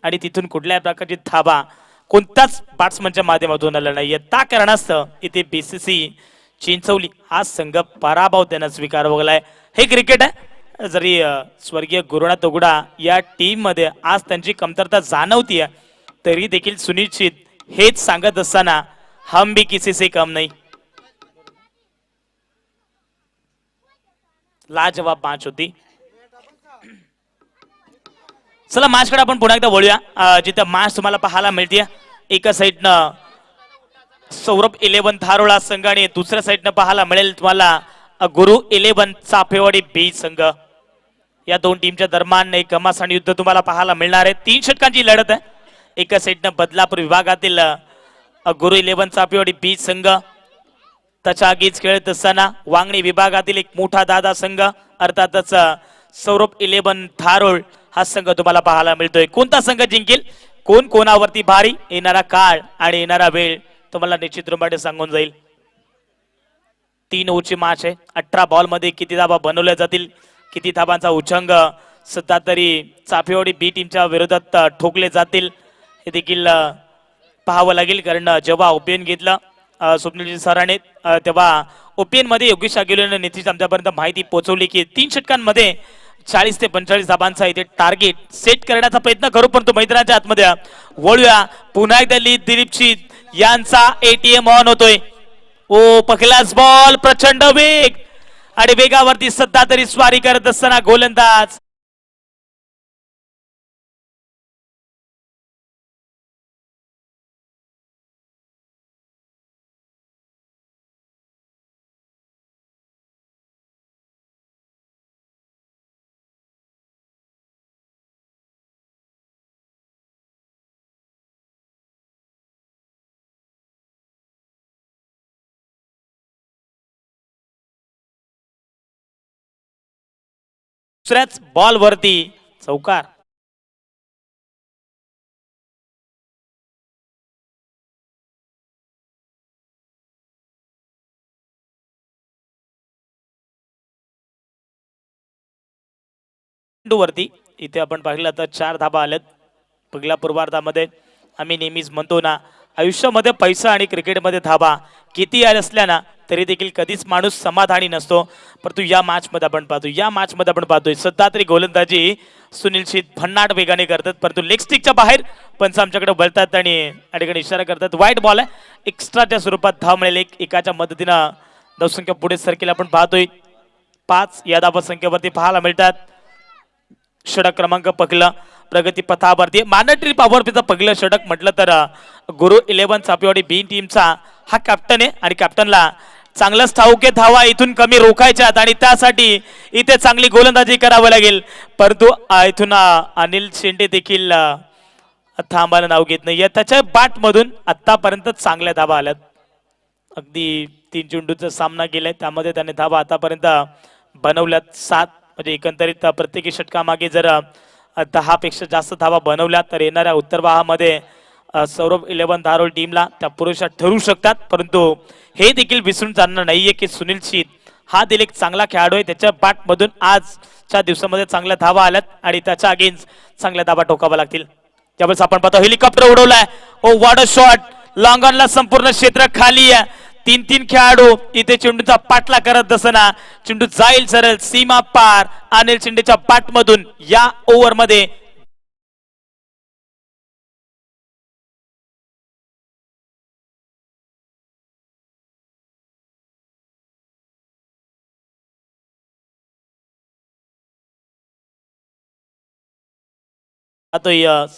आणि तिथून कुठल्याही प्रकारची धाबा कोणत्याच बॅट्समनच्या माध्यमातून आला नाही. त्या कारणास्तव इथे बीसीसी चिंचवली हा संघ पराभव त्यांना स्वीकारावा लागलाय. हे क्रिकेट आहे. जरी स्वर्गीय गुरुनाथ उगडा या टीम मध्ये आज त्यांची कमतरता जाणवतीये तरी देखील सुनिश्चित हेच सांगत असताना हम भी किसी से कम नहीं. लाजवाब मॅच होती. चला मॅचकडे आपण पुन्हा एकदा वळूया. जिथे मॅच तुम्हाला पाहायला मिळते एका साईडनं सौरभ 11 धारोळा संघ आणि दुसऱ्या साईडनं पाहायला मिळेल तुम्हाला गुरु 11 चाफेवाडी बी संघ. या दोन टीमच्या दरम्यान एक घमासान युद्ध तुम्हाला पाहायला मिळणार आहे. 3 षटकांची लढत आहे. एका साईडनं बदलापूर विभागातील गुरु 11 चाफेवाडी बी संघ त्याच्या आगीच खेळत असताना वांगणी विभागातील एक मोठा दादा संघ अर्थातच सौरभ 11 धारोळ हा संघ तुम्हाला पाहायला मिळतोय. कोणता संघ जिंकेल कोण कोणावरती भारी येणारा काळ आणि येणारा वेळ तुम्हाला निश्चित रूपाने सांगून जाईल. 3 ओव्हरची मॅच आहे. 18 बॉल मध्ये किती धाबा बनवल्या जातील किती धाबांचा उच्चांक सध्या तरी चाफेवाडी बी टीमच्या विरोधात ठोकले जातील हे देखील पाहावं लागेल. कारण जेव्हा ओपीएन घेतलं स्वप्नील सरांने तेव्हा ओपीएन मध्ये योगेश आगिलेने नितीश आमच्यापर्यंत माहिती पोहोचवली की 3 षटकांमध्ये 40 ते 45 धाबांचा इथे टार्गेट सेट करण्याचा प्रयत्न करू. परंतु मैदानाच्या आतमध्ये वळूया. पुन्हा एकदा दिलीपची यांचा एटीएम ऑन होतोय. ओ पहिलाच बॉल प्रचंड वेग आणि वेगावरती सध्या तरी स्वारी करत असताना गोलंदाज दुसऱ्याच बॉल वरती चौकार. वरती इथे आपण पाहिलं तर 4 धाबा आल्यात. पहिल्या पूर्वार्धामध्ये आम्ही नेहमीच म्हणतो ना आयुष्यामध्ये पैसा आणि क्रिकेटमध्ये धाबा किती आले असल्याना तरी देखील कधीच माणूस समाधानी नसतो. परंतु या मॅच मध्ये आपण पाहतोय सध्या तरी गोलंदाजी सुनील शीत भन्नाट वेगाने करतात. परंतु लेग स्टिकच्या बाहेर पंच आमच्याकडे बोलतात आणि अडीकडे इशारा करतात. वाईट बॉल आहे. एक्स्ट्राच्या स्वरूपात धाव मिळेल. एकाच्या मदतीनं धावसंख्या पुढे सरकेल आपण पाहतोय. 5 या धावसंख्येवरती पाहायला मिळतात. षटक क्रमांक पहिलं प्रगती पथावरती मॅन्डेटरी पॉवरचं पहिलं षटक म्हटलं तर गुरु 11 चापेवाडी बी टीमचा हा कॅप्टन आहे आणि कॅप्टनला चांगलाच ठाऊक आहे धावा इथून कमी रोखायच्यात आणि त्यासाठी इथे चांगली गोलंदाजी करावी लागेल. परंतु इथून अनिल शेंडे देखील थांबायला नाव घेत नाही. त्याच्या बॅट मधून आतापर्यंत चांगल्या धावा आल्यात. अगदी 3 चेंडूचा सामना केलाय त्यामध्ये त्याने धावा आतापर्यंत बनवल्यात 7. म्हणजे एकंदरीत प्रत्येकी षटकामागे जर 10 पेक्षा जास्त धावा बनवल्या तर येणाऱ्या उत्तरवाहामध्ये सौरभ 11 धारोळ टीमला त्या पुरुषा ठरू शकतात. परंतु हे देखील विसरून जाणार नाहीये की सुनील शीत हा देखील एक चांगला खेळाडू आहे. त्याच्या बॅट मधून आजच्या दिवसामध्ये चांगल्या धावा आल्यात आणि त्याच्या अगेन्स्ट चांगल्या धावा ठोकाव्या लागतील. त्यावेळेस आपण पाहतो हेलिकॉप्टर उडवलाय. Oh what a shot. Long ऑनला संपूर्ण क्षेत्र खाली आहे. 3 खेळाडू इथे चेंडूचा पाठला करत असताना चेंडू जाईल सरळ सीमा पार अनिल शिंदेच्या बॅट मधून या ओव्हर मध्ये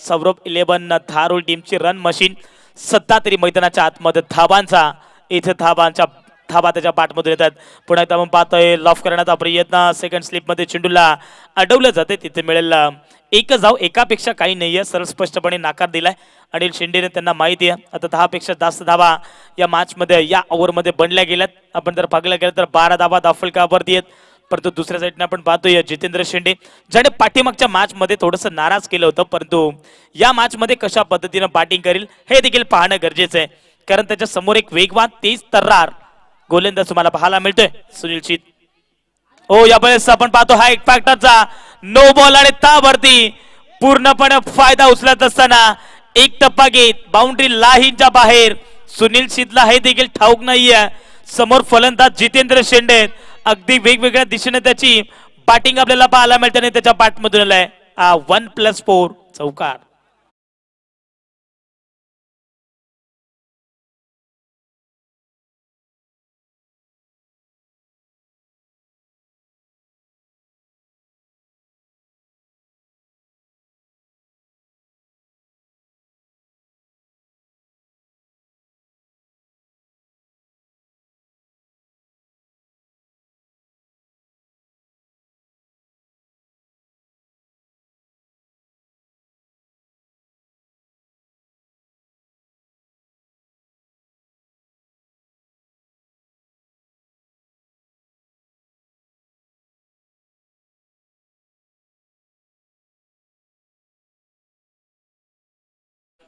सौरभ 11 धारोळ टीमची रन मशीन सध्या तरी मैदानाच्या आतमध्ये धाबांचा इथे धाबा त्याच्या बॅटमधून येतात. पुन्हा एकदा आपण पाहतोय लॉफ करण्याचा प्रयत्न सेकंड स्लिप मध्ये चेंडूला अडवलं जाते. तिथे मिळेल एक जाव. एकापेक्षा काही नाहीये सरळ स्पष्टपणे नाकार दिलाय अनिल शिंदेने. त्यांना माहिती आहे आता 10 पेक्षा जास्त धावा या मॅच मध्ये या ओव्हर मध्ये बनल्या गेल्यात. आपण जर पाहिलं गेलं तर 12 धावा दाफलकावरती आहेत. परंतु दुसऱ्या साईडने आपण पाहतोय जितेंद्र शेंडे ज्याने पाठीमागच्या मॅच मध्ये थोडंसं नाराज केलं होतं. परंतु या मॅच मध्ये कशा पद्धतीने बॅटिंग करेल हे देखील पाहणं गरजेचं आहे. कारण त्याच्या समोर एक वेगवान तेज तर्रार गोलंदाज तुम्हाला पाहायला मिळतोय सुनील शीत. ओ यावेळेस आपण पाहतो हा एक फॅक्टरचा नो बॉल आणि त्यावरती पूर्णपणे फायदा उचलत असताना एक टप्पा घेत बाउंड्री लाईनच्या बाहेर सुनील शिदला हे देखील ठाऊक नाहीये. समोर फलंदाज जितेंद्र शेंडे अगदी वेगवेगळ्या दिशेने त्याची बॅटिंग आपल्याला पाहायला मिळते आणि त्याच्या बॅटमधून आलाय 1+4 चौकार.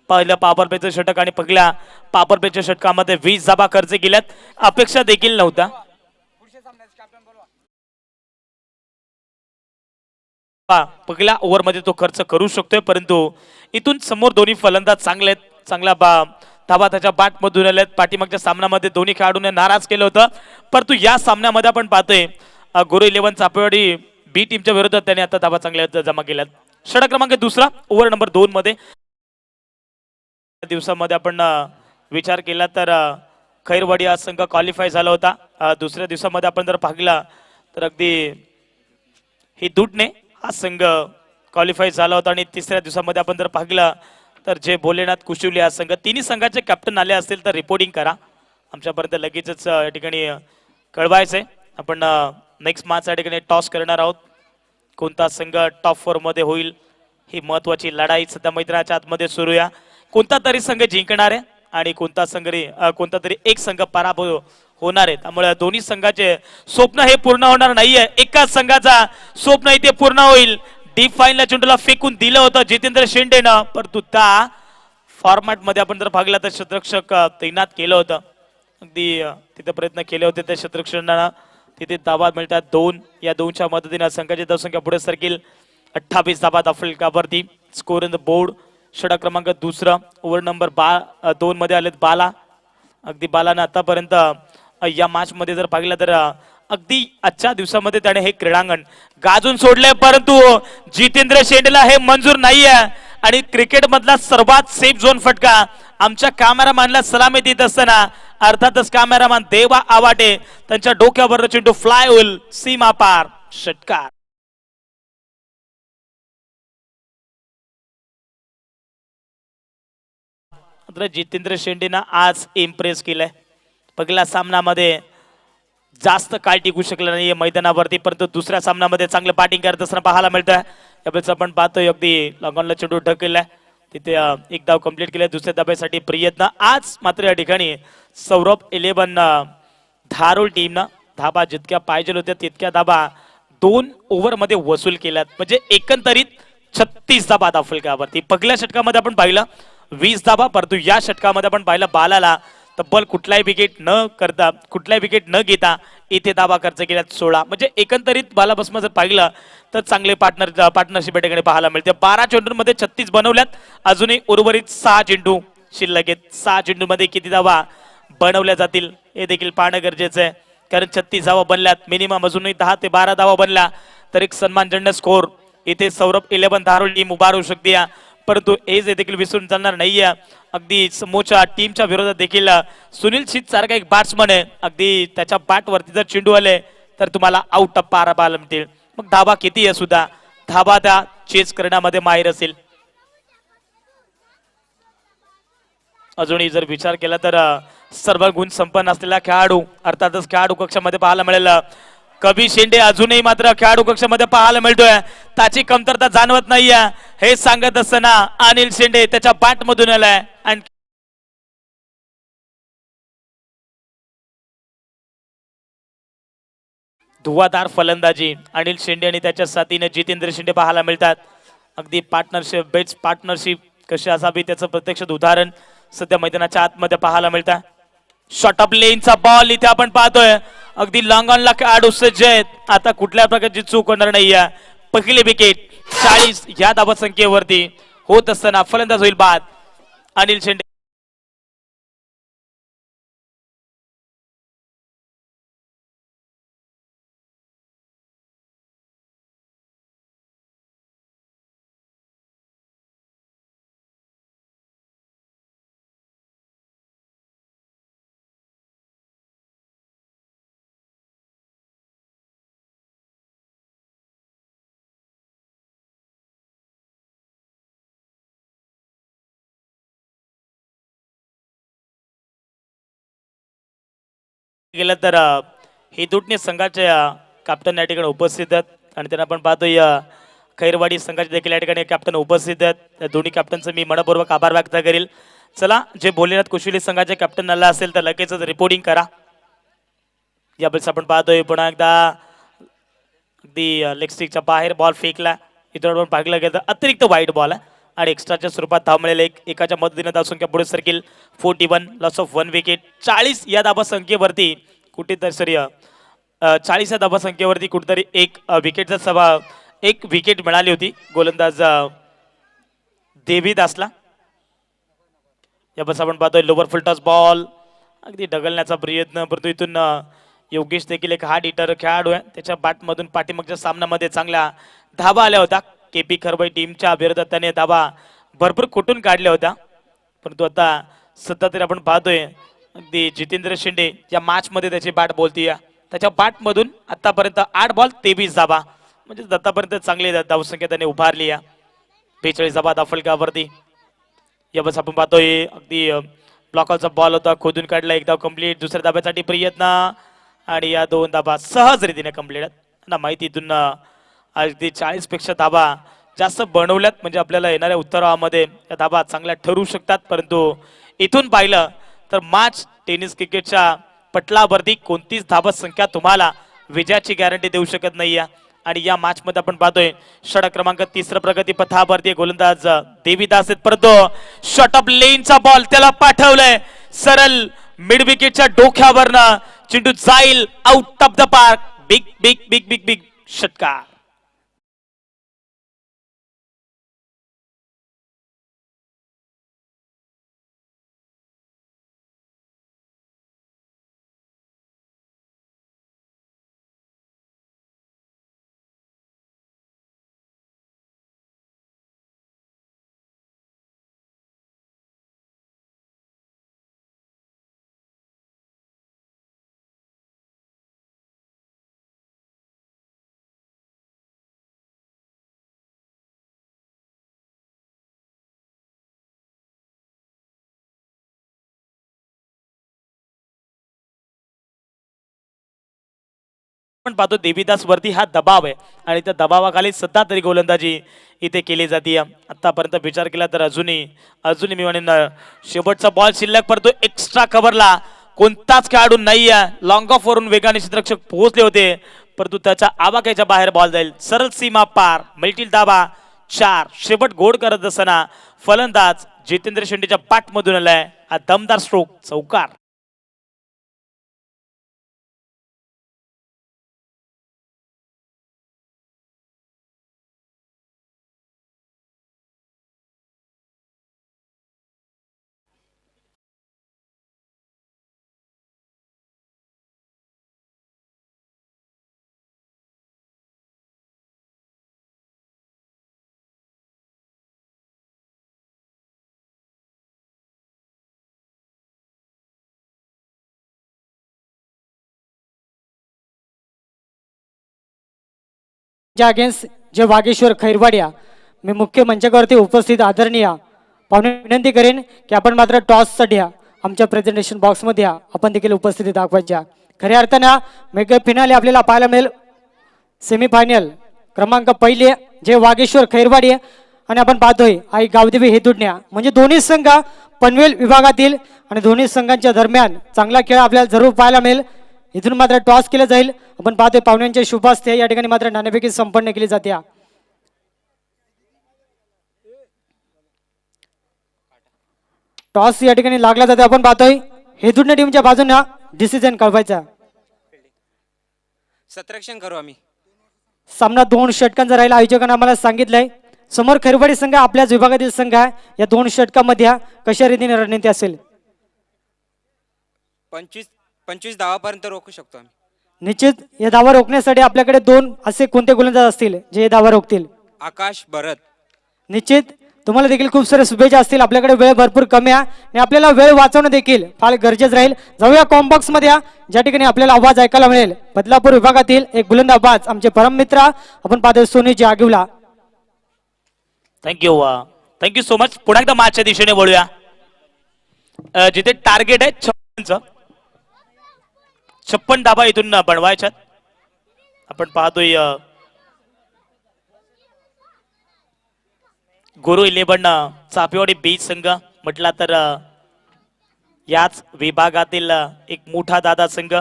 पहिल्या पापरपेचं षटक आणि पहिल्या पापरपेच्या षटकामध्ये 20 धाबा खर्च केल्यात. अपेक्षा देखील नव्हता. पहिल्या ओव्हरमध्ये तो खर्च करू शकतोय परंतु इथून समोर दोन्ही फलंदाज चांगले आहेत. चांगला धाबा त्याच्या बॅटमधून आलेत. पाठीमागच्या सामन्यामध्ये दोन्ही खेळाडूंनी नाराज केलं होतं परंतु या सामन्यामध्ये आपण पाहतोय गुरु 11 चापेवाडी बी टीमच्या विरोधात त्याने आता धाबा चांगल्या जमा केल्यात. षटक क्रमांक दुसरा ओव्हर नंबर 2 मध्ये दिवसामध्ये आपण विचार केला तर खैरवाडी हा संघ क्वालिफाय झाला होता. दुसऱ्या दिवसामध्ये आपण जर पाहिला तर अगदी ही दुटणे हा संघ क्वालिफाय झाला होता आणि तिसऱ्या दिवसामध्ये आपण जर पाहिलं तर जे भोलेनाथ कुशिवली हा संघ तिन्ही संघाचे कॅप्टन आले असतील तर रिपोर्टिंग करा. आमच्यापर्यंत लगेचच या ठिकाणी कळवायचंय. आपण नेक्स्ट मॅच या ठिकाणी टॉस करणार आहोत. कोणता संघ टॉप 4 मध्ये होईल ही महत्वाची लढाई सध्या मैदानाच्या आतमध्ये सुरू आहे. कोणता तरी संघ जिंकणार आहे आणि कोणता तरी एक संघ पराभव होणार आहे. त्यामुळे दोन्ही संघाचे स्वप्न हे पूर्ण होणार नाहीये. एकाच संघाचा स्वप्न इथे पूर्ण होईल. डीप फाईनला चेंडूला फेकून दिलं होतं जितेंद्र शेंडेनं परंतु त्या फॉर्मॅट मध्ये आपण जर पाहिलं तर क्षेत्ररक्षक तैनात केलं होतं. अगदी तिथे प्रयत्न केले होते त्या क्षेत्ररक्षकांना. तिथे धाबा मिळतात 2. या 2च्या मदतीने संघाची धावसंख्या पुढे सरकेल. 28 धाबा दाखल स्कोर इन द बोर्ड. षटक क्रमांक दुसरा ओव्हर नंबर 2 मध्ये आलेत बाला. अगदी बालानं आतापर्यंत या मॅच मध्ये जर पाहिलं तर अगदी आजच्या दिवसामध्ये त्याने हे क्रीडांगण गाजून सोडले परंतु जितेंद्र शेंडेला हे मंजूर नाहीये आणि क्रिकेट मधला सर्वात सेफ झोन फटका आमच्या कॅमेरामॅनला सलामी देत असताना अर्थातच कॅमेरामॅन देवा आवाटे त्यांच्या डोक्यावर चेंडू फ्लाय होईल सीमा पार षटकार. जितेंद्र शेंडेना आज इम्प्रेस केलंय. पहिल्या सामन्यामध्ये जास्त काळ टिकू शकला नाहीये मैदानावरती परंतु दुसऱ्या सामन्यामध्ये चांगलं बॅटिंग करत असताना पाहायला मिळतंय. यावेळेस आपण पाहतोय अगदी लॉंगॉनला चेंडू ढकललाय. तिथे एक धाव कंप्लीट केलाय. दुसऱ्या धाब्यासाठी प्रयत्न. आज मात्र या ठिकाणी सौरभ 11 धारोळ टीमनं धाबा जितक्या पाहिजे होत्या तितक्या धाबा 2 ओव्हर मध्ये वसूल केल्यात. म्हणजे एकंदरीत 36 धाबा दाफलकावरती. पहिल्या षटकामध्ये आपण पाहिलं 20 धाबा परंतु या षटकामध्ये आपण पाहिलं बालाला तब्बल कुठलाही विकेट न घेता इथे धाबा खर्च केल्यात 16. म्हणजे एकंदरीत बाला बसमा जर पाहिलं तर चांगले पार्टनरशिप ठिकाणी पाहायला मिळते. 12 चेंडूंमध्ये 36 बनवल्यात. अजूनही उर्वरित 6 चेंडू शिल्लक आहेत. 6 चेंडूमध्ये किती धावा बनवल्या जातील हे देखील पाहणं गरजेचं आहे कारण 36 धावा बनल्यात. मिनिमम अजूनही 10 ते 12 धावा बनल्या तर एक सन्मानजनक स्कोर इथे सौरभ 11 धारोळ टीम उभारू शकते. परंतु एज देखील विसरून चालणार नाहीये. अगदी समोरच्या टीमच्या विरोधात देखील सुनील शिद सारखा एक बॅट्समन आहे. अगदी त्याच्या बॅटवरती जर चेंडू आले तर तुम्हाला आउट ऑफ पार पाहायला मिळतील. मग धाबा किती आहे सुद्धा धाबा त्या चेस करण्यामध्ये माहीर असेल. अजूनही जर विचार केला तर सर्व गुण संपन्न असलेला खेळाडू अर्थातच खेळाडू कक्षामध्ये पाहायला मिळेल कबीर शेंडे. अजूनही मात्र खेळाडू कक्षामध्ये पाहायला मिळतोय. त्याची कमतरता जाणवत नाहीये हे सांगत असताना अनिल शेंडे त्याच्या बॅट मधून आलाय आणि धुवाधार फलंदाजी अनिल शेंडे आणि त्याच्या साथीने जितेंद्र शेंडे पाहायला मिळतात. अगदी बेस्ट पार्टनरशिप कशी असावी त्याचं प्रत्यक्ष उदाहरण सध्या मैदानाच्या आतमध्ये पाहायला मिळतं. शॉर्ट ऑफ लेनचा बॉल इथे आपण पाहतोय. अगदी लॉंग ऑनला खेळाडू सज्ज आहेत. आता कुठल्या प्रकारची चूक होणार नाहीये. पहिली विकेट 40 या धावा संख्येवरती होत असताना फलंदाज होईल बाद अनिल शेंडे. गेलं तर ही दुटणे संघाच्या कॅप्टन या ठिकाणी उपस्थित आहेत आणि त्यांना आपण पाहतोय खैरवाडी संघाचे देखील या ठिकाणी कॅप्टन उपस्थित आहेत. त्या दोन्ही कॅप्टनचं मी मनपूर्वक आभार व्यक्त करेल. चला जे बोललेत कुशली संघाचे कॅप्टन आला असेल तर लगेचच रिपोर्टिंग करा. यावेळेस आपण पाहतोय पुन्हा एकदा अगदी लेग स्टिकच्या बाहेर बॉल फेकला. इतर आपण पाहिलं गेलं तर अतिरिक्त वाईट बॉल आहे आणि एक्स्ट्राच्या स्वरूपात धाव मिळेल एकाच्या मदतीने धाव संख्या पुढे सरकेल 41 लॉस ऑफ 1 विकेट. 40 या धावा संख्येवरती कुठेतरी 40 या धावा संख्येवरती कुठेतरी एक विकेट मिळाली होती गोलंदाज देवीदासला. यावेळेस आपण पाहतोय लोवर फुल टॉस बॉल अगदी ढकलण्याचा प्रयत्न परंतु इथून योगेश देखील एक हार्ड हिटर खेळाडू आहे. त्याच्या बॅटमधून पाठीमागच्या सामन्यामध्ये चांगल्या धावा आल्या होत्या. केपी खरबाई टीमच्या विरोधात त्याने धावा भरपूर कुठून काढल्या होत्या परंतु आता सध्या तरी आपण पाहतोय अगदी जितेंद्र शेंडे या मॅच मध्ये त्याची बॅट बोलतीय. त्याच्या बॅटमधून आतापर्यंत 8 बॉल 23 धावा म्हणजे आतापर्यंत चांगली धावसंख्या त्याने उभारली आहे. 42 धावा धाफलकावरती. यावेळेस आपण पाहतोय अगदी ब्लॉकरचा बॉल होता खोदून काढला. एक धाव कंप्लीट. दुसऱ्या धाब्यासाठी प्रयत्न आणि या 2 धाबा सहज रीतीने कंप्लीट ना माहितीतून अगदी 40 पेक्षा धाबा जास्त बनवल्यात म्हणजे आपल्याला येणाऱ्या उत्तरामध्ये या धाबा चांगल्या ठरू शकतात. परंतु इथून पाहिलं तर मॅच टेनिस क्रिकेटच्या पटलावरती कोणतीच धाबा संख्या तुम्हाला विजयाची गॅरंटी देऊ शकत नाहीये आणि या मॅच मध्ये आपण पाहतोय षटक क्रमांक 3 प्रगती पथावरती गोलंदाज देवीदास आहेत परंतु शॉट ऑफ लेनचा बॉल त्याला पाठवलंय सरळ मिड विकेटच्या डोक्यावरनं. चिंटू जाईल out of the park. Big big big big big षटकार. आपण पाहतो देवीदास वरती हा दबाव आहे आणि त्या दबावाखाली सध्या तरी गोलंदाजी इथे केली जाते. आतापर्यंत विचार केला तर अजूनही मी म्हणेन शेवटचा बॉल शिल्लक पडतो. एक्स्ट्रा कव्हरला कोणताच खेळाडू नाही आहे. लॉंग ऑफ वरून वेगाने क्षेत्ररक्षक पोहोचले होते परंतु त्याच्या आवाक्याच्या बाहेर बॉल जाईल. सरळ सीमा पार. मिळतील धाबा 4. शेवट गोड करत असताना फलंदाज जितेंद्र शेंडेच्या पाठमधून आलाय. हा दमदार स्ट्रोक चौकार. ज्या अगेन्स्ट जे वागेश्वर खैरवाडिया मी मुख्य मंचावरती उपस्थित आदरणीय पाहुणे विनंती करेन की आपण मात्र टॉससाठी आमच्या प्रेझेंटेशन बॉक्समध्ये आपण देखील उपस्थिती दाखवायच्या. खऱ्या अर्थानं मेगा फिनाले आपल्याला पाहायला मिळेल. सेमीफायनल क्रमांक 1 जे वागेश्वर खैरवाडिया आणि आपण पाहतोय आई गावदेवी हे दुडण्या म्हणजे दोन्ही संघ पनवेल विभागातील आणि दोन्ही संघांच्या दरम्यान चांगला खेळ आपल्याला जरूर पाहायला मिळेल. इथून मात्र टॉस केलं जाईल. आपण पाहतोय पाहुण्यांच्या शुभ हस्ते या ठिकाणी मात्र नाणेफेकी संपन्न केली जाते. टॉस या ठिकाणी लागला जाते. आपण पाहतोय हेदुडणे टीमच्या बाजूने डिसिजन कळवायचा. सतरक्षण करू आम्ही. सामना 2 षटकांचा राहिला. आयोजकांनी आम्हाला सांगितलंय समोर खैरवाडी संघ आपल्याच विभागातील संघ आहे. या 2 षटकामध्ये कशा रीतीने रणनीती असेल? 25 धावापर्यंत रोखू शकतो आम्ही. निश्चित या धावा रोखण्यासाठी आपल्याकडे 2 असे कोणते गोलंदाज असतील जे हे धावा रोखतील? आकाश भरत. निश्चित तुम्हाला देखील खूप सारे शुभेच्छा असतील. आपल्याकडे वेळ भरपूर कमी आहे आणि आपल्याला वेळ वाचवणं देखील फार गरजेचं राहील. जाऊया कॉम्बॉक्स मध्ये ज्या ठिकाणी आपल्याला आवाज ऐकायला मिळेल. बदलापूर विभागातील एक गोलंदाबाज आमचे परम मित्र आपण पाहतोय सोनीजी आगिवला. Thank you thank you so much. पुन्हा एकदा मॅचच्या दिशेने वळूया. जिथे टार्गेट आहे 56 धाबा इथून बनवायच्यात. आपण पाहतोय गुरु 11 चापेवाडी बीच संघ म्हटला तर याच विभागातील एक मोठा दादा संघ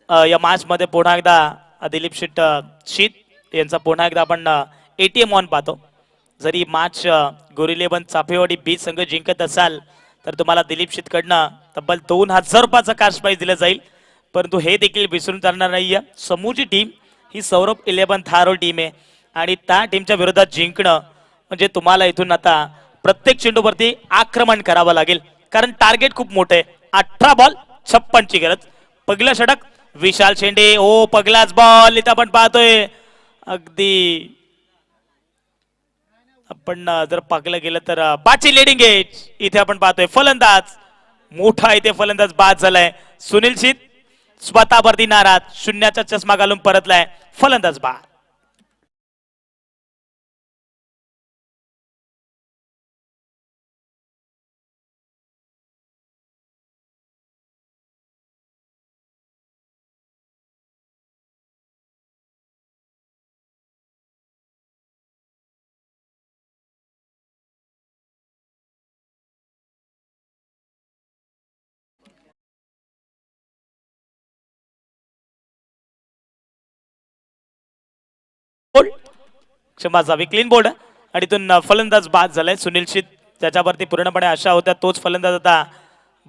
या मॅच मध्ये पुन्हा एकदा दिलीप शीत यांचा पुन्हा एकदा आपण एटीएम ऑन पाहतो. जरी मॅच गुरु 11 चापेवाडी बीच संघ जिंकत असाल तर तुम्हाला दिलीप शीतकडनं तब्बल 2000 रुपयाचा कॅश प्राइज दिलं जाईल. परंतु हे देखील विसरून चालणार नाहीये. समोरची टीम ही सौरभ 11 थारो टीम आहे आणि त्या टीमच्या विरोधात जिंकणं म्हणजे तुम्हाला इथून आता प्रत्येक चेंडूवरती आक्रमण करावं लागेल. कारण टार्गेट खूप मोठं आहे. 18 बॉल 56 ची गरज. पहिलं षटक विशाल शेंडे. ओ पगलाच बॉल इथं आपण पाहतोय. अगदी आपण जर पाकलं गेलं तर बाची लिडिंग एज इथे आपण पाहतोय. फलंदाज मोठा इथे फलंदाज बाद झालाय. सुनील शीत स्वतःवरती नाराज. शून्याचा चष्मा घालून परतलाय. फलंदाज बाद. क्षमा जावी क्लीन बोर्ड आणि इथून फलंदाज बाद झालाय. सुनील शीत त्याच्यावरती पूर्णपणे आशा होत्या तोच फलंदाज आता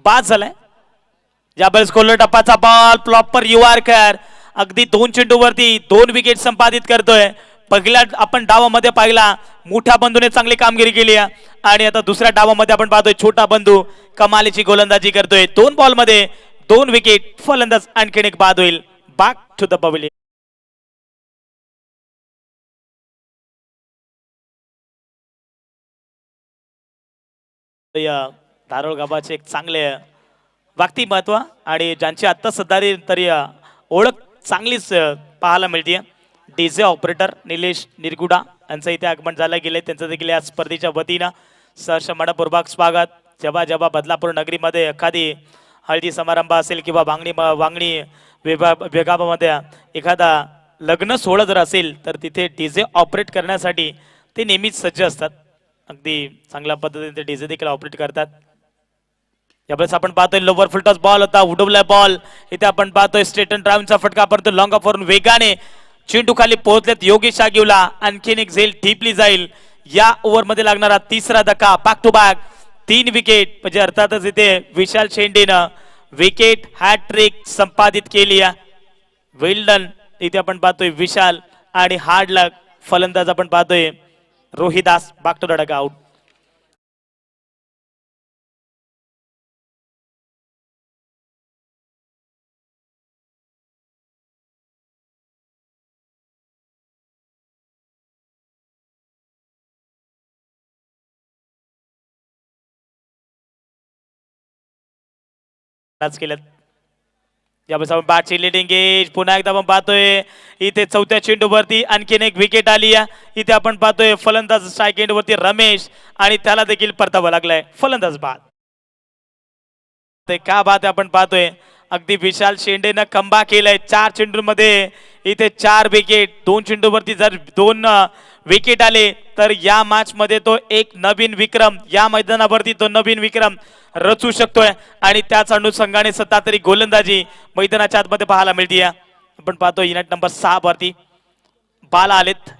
बाद झालाय. ज्यावेळेस कोल्हा टप्पाचा बॉल प्रॉपर युआरकर अगदी 2 चेंडूवरती 2 विकेट संपादित करतोय. पहिल्या आपण डावामध्ये पाहिला मोठ्या बंधूने चांगली कामगिरी केली आणि आता दुसऱ्या डावामध्ये आपण पाहतोय छोटा बंधू कमालीची गोलंदाजी करतोय. 2 बॉल मध्ये 2 विकेट. फलंदाज आणखीन एक बाद होईल. Back to the pavilion. Dharol गावाचे एक चांगले व्यक्तिमत्व आणि ज्यांची आता सध्या तरी ओळख चांगलीच पाहायला मिळते. डीजे ऑपरेटर निलेश निरगुडा यांचं इथे आगमन झालं गेले. त्यांचं देखील या स्पर्धेच्या वतीनं सहर्ष मनपूर्वक स्वागत. जेव्हा बदलापूर नगरीमध्ये एखादी हळदी समारंभ असेल किंवा वांगणी विभागामध्ये एखादा लग्न सोहळा जर असेल तर तिथे डीजे ऑपरेट करण्यासाठी ते नेहमीच सज्ज असतात. अगदी चांगल्या पद्धतीने ते डीजे देखील ऑपरेट करतात. यावेळेस आपण पाहतोय लोवर फुलटॉस बॉल होता. उडवलाय बॉल. इथे आपण पाहतोय स्ट्रेट अँड ड्राईव्हचा फटका परंतु लॉंग ऑफ वरून वेगाने चेंडू खाली पोहोचलेत. योगेश आगिवला आणखीन एक झेल डीपली जाईल. या ओव्हर मध्ये लागणारा तिसरा धक्का. बॅक टू बॅक 3 विकेट म्हणजे अर्थातच इथे विशाल शेंडेनं विकेट हॅट्रिक संपादित केली. वेल डन. इथे आपण पाहतोय विशाल आणि हार्ड लक फलंदाज आपण पाहतोय Rohidas. Back to the dugout. केल्यात. यावेळेस आपण बॅटची लिडिंग एज पुन्हा एकदा आपण पाहतोय इथे चौथ्या चेंडूवरती आणखीन एक विकेट आली. इथे आपण पाहतोय फलंदाज स्ट्राईक एंड वरती रमेश आणि त्याला देखील परतावा लागलाय. फलंदाज बाद. का बात आपण पाहतोय अगदी विशाल शेंडेनं खंबा केलाय. 4 चेंडूमध्ये इथे 4 विकेट. 2 चेंडूवरती जर 2 विकेट आले तर या मॅच मध्ये तो एक नवीन विक्रम या मैदानावरती तो नवीन विक्रम रचू शकतोय आणि त्याच अनुषंगाने सध्या तरी गोलंदाजी मैदानाच्या आतमध्ये पाहायला मिळते. आपण पाहतो युनिट नंबर 6 वरती बाल आलेत.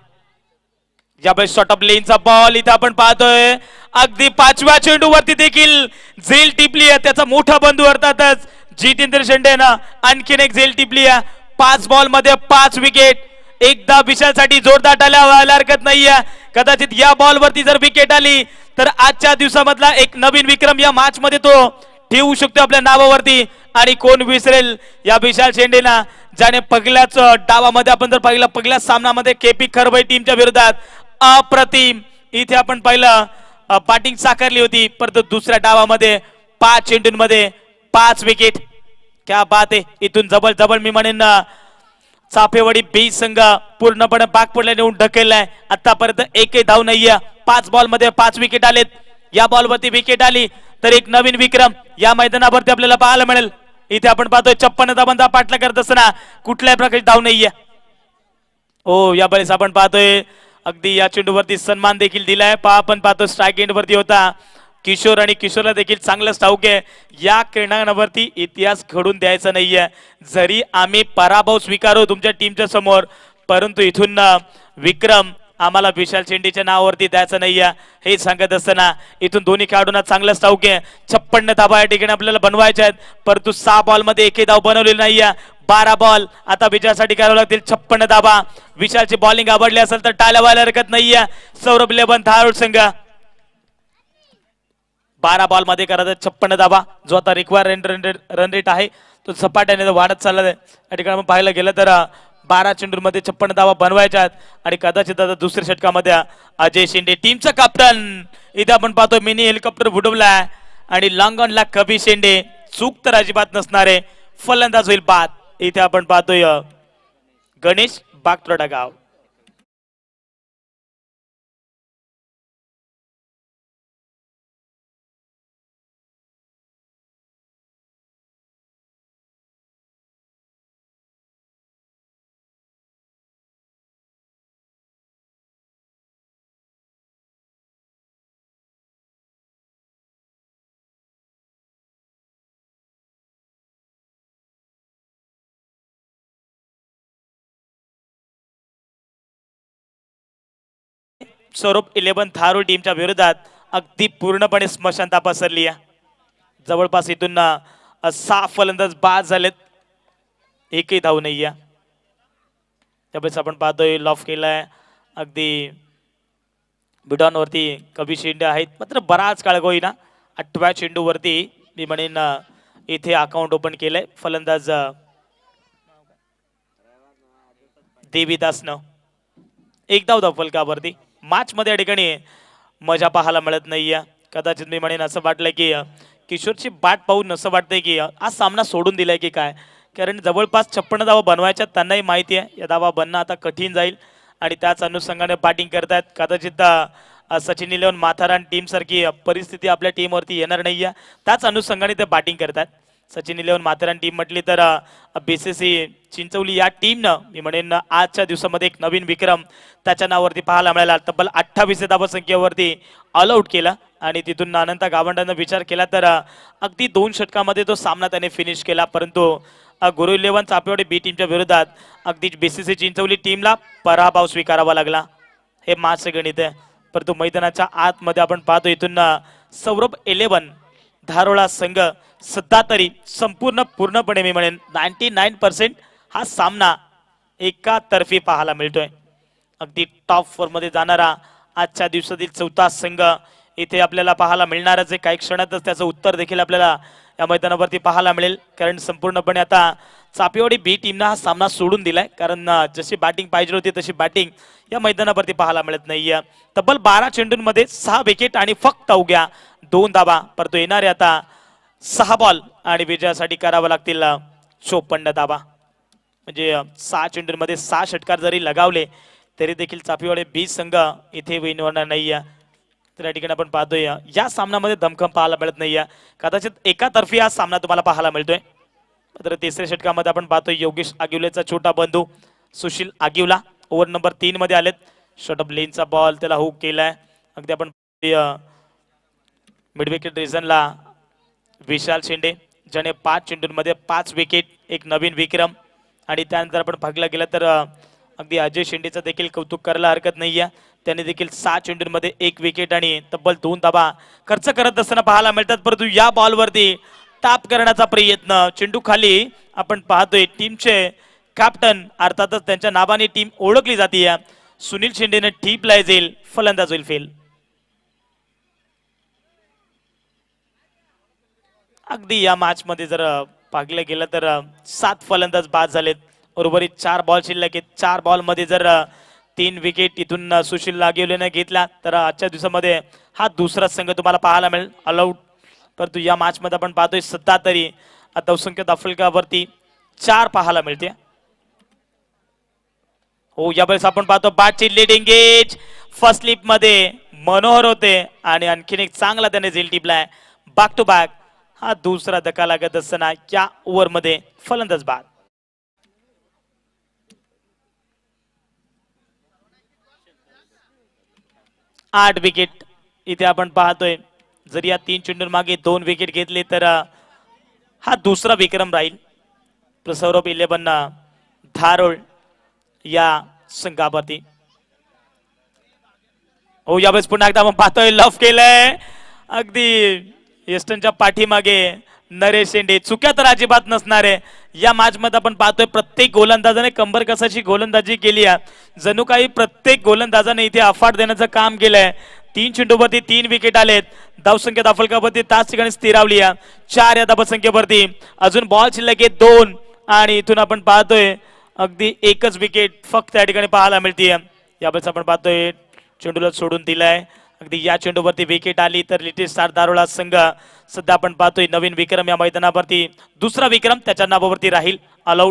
यावेळेस शॉर्ट ऑफ लेनचा बॉल इथे आपण पाहतोय अगदी 5व्या चेंडूवरती देखील झेल टिपली आहे. त्याचा मोठा बंधू अर्थातच जितेंद्र शेंडेनं आणखीन एक झेल टिपली आहे. 5 बॉल मध्ये 5 विकेट. एकदा विशालसाठी जोरदार टाळ्या व्हायला हरकत नाहीये. कदाचित या बॉल वरती जर विकेट आली तर आजच्या दिवसामधला एक नवीन विक्रम या मॅच मध्ये तो ठेवू शकतो आपल्या नावावरती. आणि कोण विसरेल या विशाल शेंडेना, ज्याने पहिल्याच डावामध्ये आपण जर पाहिलं पहिल्या सामन्यामध्ये केपी खरवई टीमच्या विरोधात अप्रतिम इथे आपण पाहिलं बॅटिंग साकारली होती. परंतु दुसऱ्या डावामध्ये 5 चेंडूंमध्ये 5 विकेट. क्या बात आहे. इथून जबल जबल मी म्हणेन चाफेवाडी बी संघ पूर्णपणे बाग पडल्या नेऊन ढकललाय. आतापर्यंत एकही धाव नाहीये. 5 बॉल मध्ये 5 विकेट आलेत. या बॉल वरती विकेट आली तर एक नवीन विक्रम या मैदानावरती आपल्याला पाहायला मिळेल. इथे आपण पाहतोय 56 धावांचा पाठला करत असताना कुठल्याही प्रकारची धाव नाहीये. ओ या वेळेस आपण पाहतोय अगदी या चेंडूवरती सन्मान देखील दिलाय. आपण पाहतो स्ट्राईक एंड वरती होता किशोर आणि किशोरला देखील चांगलं ठाऊक आहे या खेळण्यावरती इतिहास घडून द्यायचा नाहीये. जरी आम्ही पराभव स्वीकारू तुमच्या टीमच्या समोर, परंतु इथून विक्रम आम्हाला विशाल शेंडेच्या नावावरती द्यायचं नाहीये हे सांगत असताना इथून दोन्ही खेळाडूंना चांगलं ठाऊक आहे. 56 धावा या ठिकाणी आपल्याला बनवायच्या आहेत. परंतु 6 बॉल मध्ये एकही धाव बनवलेली नाहीये. 12 बॉल आता विजयासाठी करावं लागतील. 56 धावा. विशालची बॉलिंग आवडली असेल तर टाळ्या व्हायला हरकत नाहीये. सौरभ इलेव्हन धारोड संघ 12 बॉल मध्ये करत 56 धावा. जो आता रिक्वायर रन रेट आहे तो झपाट्याने वाढत चालला आहे. या ठिकाणी आपण पाहायला गेलं तर 12 चेंडूंमध्ये 56 धावा बनवायच्या आहेत. आणि कदाचित आता दुसऱ्या षटकामध्ये अजय शिंदे टीमचा कॅप्टन इथे आपण पाहतो मिनी हेलिकॉप्टर बुडवलाय आणि लॉंग ऑनला कबी शेंडे. चूक तर अजिबात नसणारे फलंदाज होईल बाद. इथे आपण पाहतोय गणेश बागतोडा गाव. सौरभ इलेव्हन धारोड टीमच्या विरोधात अगदी पूर्णपणे स्मशानता पसरली आहे. जवळपास इथून 6 फलंदाज बाद झालेत. एकही धाव नाही आहे. त्यावेळेस आपण पाहतोय लॉफ केलाय अगदी बिडॉनवरती कबी शेंडे आहेत. मात्र बराच काळ होईना 8व्या चेंडूवरती मी म्हणेन इथे अकाउंट ओपन केलंय फलंदाज देवीदासनं. एक धाव धाव फलकावरती. मॅच मध्ये या ठिकाणी मजा पाहायला मिळत नाहीये. कदाचित मी म्हणेन असं वाटलंय की किशोरची बॅट पाहून असं वाटतंय की आज सामना सोडून दिलाय की काय. कारण जवळपास 56 धावा बनवायच्या त्यांनाही माहिती आहे या धावा बनणं आता कठीण जाईल आणि त्याच अनुषंगाने बॅटिंग करतायत. कदाचित सचिन इलेव्हन माथारान टीम सारखी परिस्थिती आपल्या टीमवरती येणार नाहीये. त्याच अनुषंगाने ते बॅटिंग करतात. सचिन इलेव्हन माथेरान टीम म्हटली तर बीसीसी चिंचवली या टीमनं मी म्हणेन आजच्या दिवसामध्ये एक नवीन विक्रम त्याच्या नावावरती पाहायला मिळाला. तब्बल 28 धावसंख्येवरती ऑल आउट केला आणि तिथून अनंता गावंडानं विचार केला तर अगदी 2 षटकामध्ये तो सामना त्याने फिनिश केला. परंतु गुरु इलेव्हन चापेवाडी बी टीमच्या विरोधात अगदी बीसीसी चिंचवली टीमला पराभव स्वीकारावा लागला. हे मॅचचं गणित आहे. परंतु मैदानाच्या आतमध्ये आपण पाहतो इथून सौरभ इलेव्हन धारोळा संघ सध्या तरी पूर्णपणे मी म्हणेन 99% हा सामना एका तर्फी पाहायला मिळतोय. अगदी टॉप 4 मध्ये जाणारा आजच्या दिवसातील 4था संघ इथे आपल्याला पाहायला मिळणारच आहे. काही क्षणातच त्याचं उत्तर देखील आपल्याला या मैदानावरती पाहायला मिळेल. कारण संपूर्णपणे आता चापेवाडी बी टीमनं हा सामना सोडून दिलाय. कारण जशी बॅटिंग पाहिजे होती तशी बॅटिंग या मैदानावरती पाहायला मिळत नाहीये. तब्बल 12 चेंडूंमध्ये 6 विकेट आणि फक्त अवघ्या 2 धावा. परंतु येणारे आता 6 बॉल आणि विजयासाठी करावं लागतील 54 धावा. म्हणजे 6 चेंडूंमध्ये 6 षटकार जरी लगावले तरी देखील चापेवाडी बी संघ इथे विन होणार नाहीये. तर या ठिकाणी आपण पाहतोय या सामन्यामध्ये दमखम पाहायला मिळत नाहीये. कदाचित एकातर्फी हा सामना तुम्हाला पाहायला मिळतोय. तर तिसऱ्या षटकामध्ये आपण पाहतोय योगेश आगिवलेचा छोटा बंधू सुशील आगिवला ओव्हर नंबर 3 मध्ये आलेत. शॉर्ट ऑफ लेनचा बॉल त्याला हुक केलाय. अगदी आपण मिड विकेट रिझनला विशाल शेंडे ज्याने 5 चेंडूंमध्ये 5 विकेट एक नवीन विक्रम. आणि त्यानंतर आपण पाहायला गेलं तर अगदी अजय शेंडेचं देखील कौतुक करायला हरकत नाहीये. त्याने देखील 6 चेंडूंमध्ये 1 विकेट आणि तब्बल 2 धाबा खर्च करत असताना पाहायला मिळतात. परंतु या बॉलवरती टाप करण्याचा प्रयत्न, चेंडू खाली आपण पाहतोय. टीमचे कॅप्टन अर्थातच त्यांच्या नावाने टीम ओळखली जाते. सुनील शिंदेने टीपला जाईल, फलंदाज होईल फेल. अगदी या मॅच मध्ये जर पाहिलं गेलं तर 7 फलंदाज बाद झालेत. उर्वरित 4 बॉल शिल्लक आहेत. 4 बॉल मध्ये जर 3 विकेट इथून सुशील लागेवलेने घेतला तर आजच्या दिवसामध्ये हा दुसरा संघ तुम्हाला पाहायला मिळेल ऑलआउट. परंतु या मॅच मध्ये आपण पाहतोय सध्या तरी धावसंख्या दाफलकावरती 4 पाहायला मिळते. हो, यावेळेस आपण पाहतो बॅटची लीड एंगेज फर्स्ट स्लिप मध्ये मनोहर होते आणि आणखीन एक चांगला त्याने झेल टिपलाय. बॅक टू बॅक हा दुसरा धक्का लागत असताना या ओव्हर मध्ये फलंदाज बाद. आठ विकेट इथे आपण पाहतोय. जर या 3 चेंडूं मागे 2 विकेट घेतले तर हा दुसरा विक्रम राहील सौरभ 11 धारोळ या संघावरती. हो, यावेळेस पुन्हा एकदा आपण पाहतोय लफ केलंय अगदी वेस्टर्नच्या पाठीमागे नरेश शेंडे. चुक्या तर अजिबात नसणार आहे. या मॅच मध्ये आपण पाहतोय प्रत्येक गोलंदाजाने कंबर कसाची गोलंदाजी केली आहे. जणू काही प्रत्येक गोलंदाजाने इथे अफाट देण्याचं काम केलंय. 3 चेंडूवरती 3 विकेट आलेत. धावसंख्या दाफलकावरती त्याच ठिकाणी स्थिरावली आहे. 4 या धावसंख्येवरती अजून बॉल शिल्लक आहेत 2 आणि इथून आपण पाहतोय अगदी एकच विकेट फक्त त्या ठिकाणी पाहायला मिळते. यावेळेस आपण पाहतोय चेंडूला सोडून दिलाय. अगदी या चेंडूवरती विकेट आली तर लिटिल स्टार दारोळा संघ सध्या आपण पाहतोय नवीन विक्रम या मैदानावरती दुसरा विक्रम त्याच्या नावावरती राहील ऑलआउट.